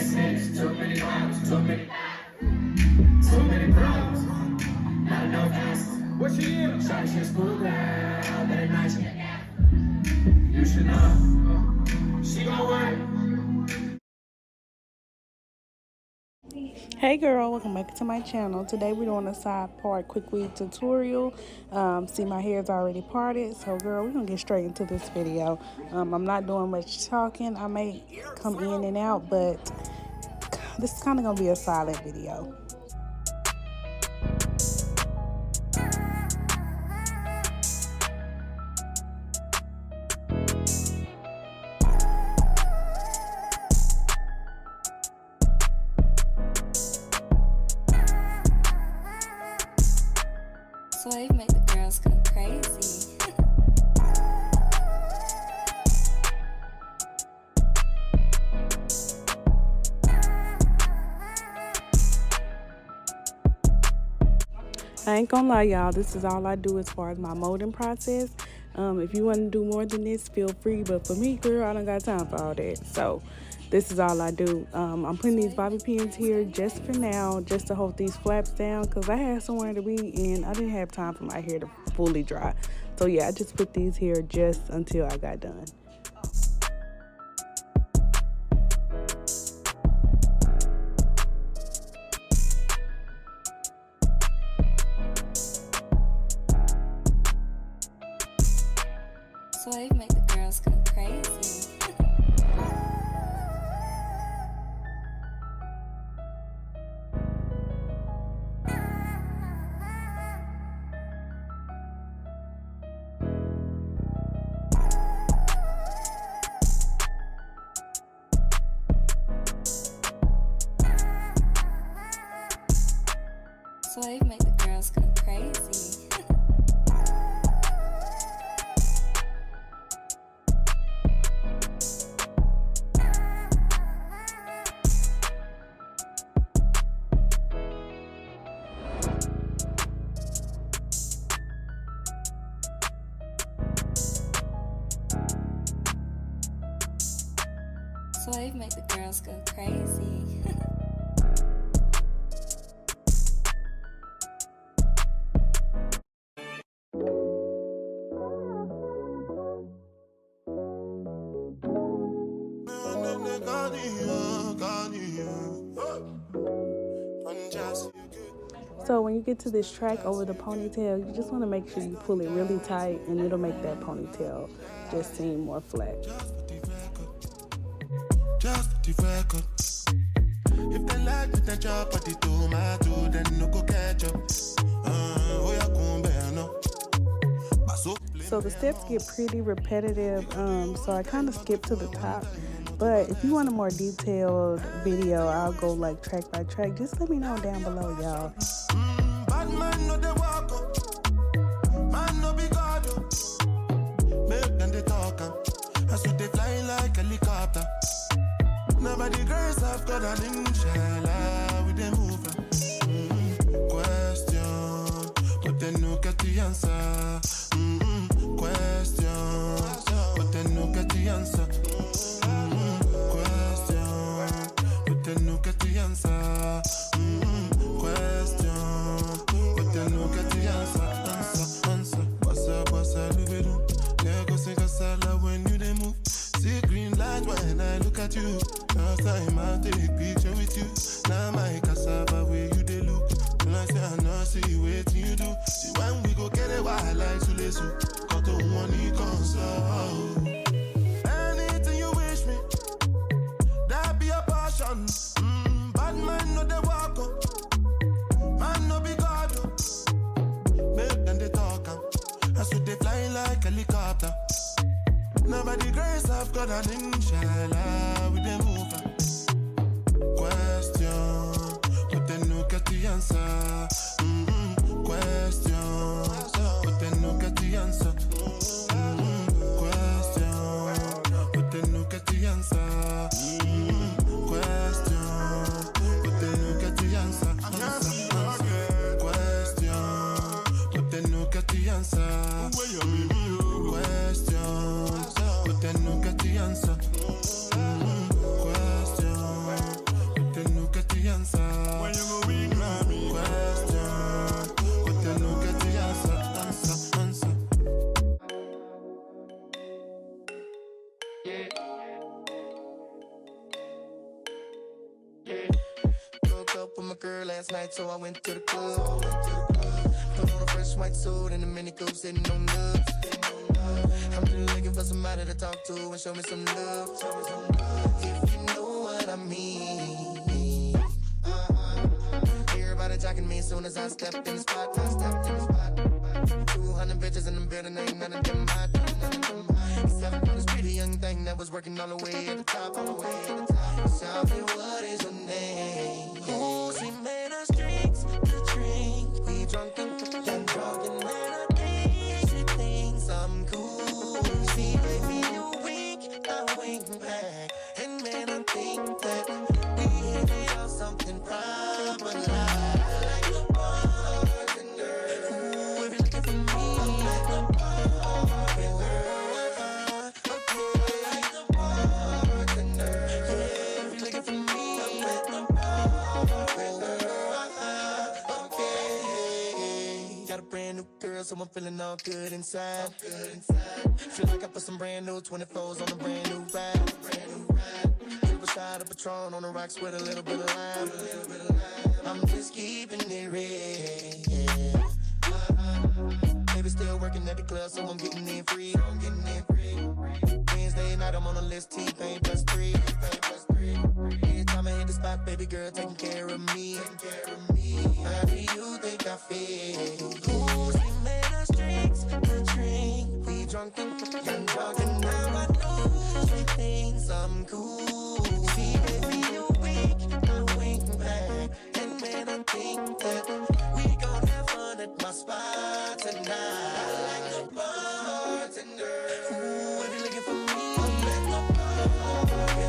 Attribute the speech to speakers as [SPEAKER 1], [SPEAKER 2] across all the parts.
[SPEAKER 1] snakes, too many rhymes, too many problems. Not enough answers. What she is? Shawty, she a school girl, better not she. You should know. She gon' work.
[SPEAKER 2] Hey girl, welcome back to my channel. Today we're doing a side part quick wig tutorial. See, my hair is already parted, so girl, we're gonna get straight into this video. I'm not doing much talking. I may come in and out, but this is kind of gonna be a silent video.
[SPEAKER 3] Slave make the girls go crazy.
[SPEAKER 2] I ain't gonna lie, y'all, this is all I do as far as my molding process. If you want to do more than this, feel free, but for me, girl, I don't got time for all that. So this is all I do. I'm putting these bobby pins here just for now, just to hold these flaps down, because I had somewhere to be and I didn't have time for my hair to fully dry. So yeah, I just put these here just until I got done.
[SPEAKER 3] Slave make the girls go crazy. Slave make the girls go crazy. Slave make the girls go crazy.
[SPEAKER 2] So when you get to this track over the ponytail, you just want to make sure you pull it really tight, and it'll make that ponytail just seem more flat.
[SPEAKER 4] Just the record. If they like the job, but they do my do, then no go catch up.
[SPEAKER 2] So the steps get pretty repetitive, so I kind of skip to the top. But if you want a more detailed video, I'll go like track by track. Just let me know down below, y'all.
[SPEAKER 4] Bad man no they walk up, man no be God. Make them they talk up, that's what they fly like a helicopter. Nobody grace I've got an inshallah with them move. Question, but they no get the answer. Question, but they no get the answer. Question, but they no get the answer. Question, but they no get the answer. Answer. Bossa, lubedu. Lego sing a salad when you they move. See green light when I look at you. Last time I take picture with you. Now my cassava where you they look. When I say I know see what you do. See when we go get it wild like to listen. Got to one he console. Anything you wish me, that be a passion. Bad man no they walk up, man no be God. Make them they talk up, that's what they fly like a helicopter. Nobody grace I've got an inshallah with them over. Question, but they no get the answer. Question, but they no get the answer. Question, but they no get the answer. Question, but they no get the answer. Question, but they no get the answer. Question, but they no get the answer. girl last night, so I went to the club. Put on a fresh white suit and a mini coupe sitting on nuts. I'm really looking for somebody to talk to and show me some love. If you know what I mean. Everybody jocking me as soon as I stepped in the spot. 200 bitches in the building, ain't none of them hot. Except for this pretty young thing that was working all the way at the top. Tell me what is her name? Ooh, she made us drinks to drink. We drunk and man, I think she thinks I'm cool. She gave me a wink, I wink back. And man, I think that we hit it on something proper like the bartender. Ooh, if you're looking for me, I'm like the bartender. Okay, like the bartender. Yeah, if you're looking for me, I'm like the bartender. Okay, got a brand new girl, so I'm feeling all good inside. Feel like I put some brand new 24s on a brand new ride. Give a shot of Patron on the rocks with a little bit of lime. I'm just keeping it real. Baby still working at the club, so I'm getting in free. Wednesday night, I'm on the list, T-Pain +3. Every time I hit the spot, baby girl taking care of me. How do you think I feel? Ooh, she made us drinks to drink. We drunk and now I know she thinks I'm cool. She gave me a wink, I wink back. And man, I think that we gon' have fun at my spot tonight. I like the bartender. Ooh, if you're looking for me, I'm at the bartender.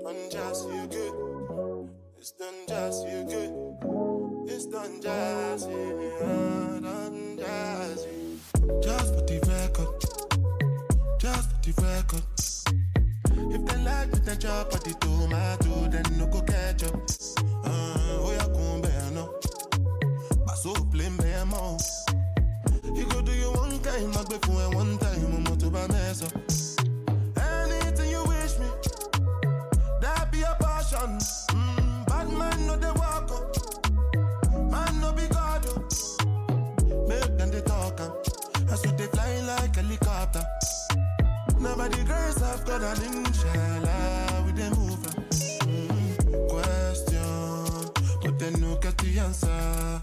[SPEAKER 4] Done just you good. It's done just you good. It's done just you, done just you. Just for the record. Just for the record. If they like me, then chop at the tomato, then no go catch up. Oh yeah, come run. Bad man no they walk up. Man no be God up. Make them they talk up. I saw they fly like helicopter. Nobody grace of God and inshallah we they move. Question, but they no get the answer.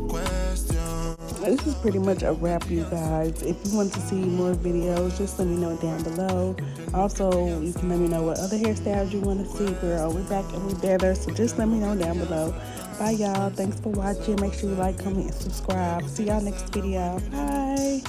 [SPEAKER 4] Question.
[SPEAKER 2] This is pretty much a wrap, you guys. If you want to see more videos, just let me know down below. Also, you can let me know what other hairstyles you want to see, girl. We're back and we're better, so just let me know down below. Bye, y'all. Thanks for watching. Make sure you like, comment, and subscribe. See y'all next video. Bye.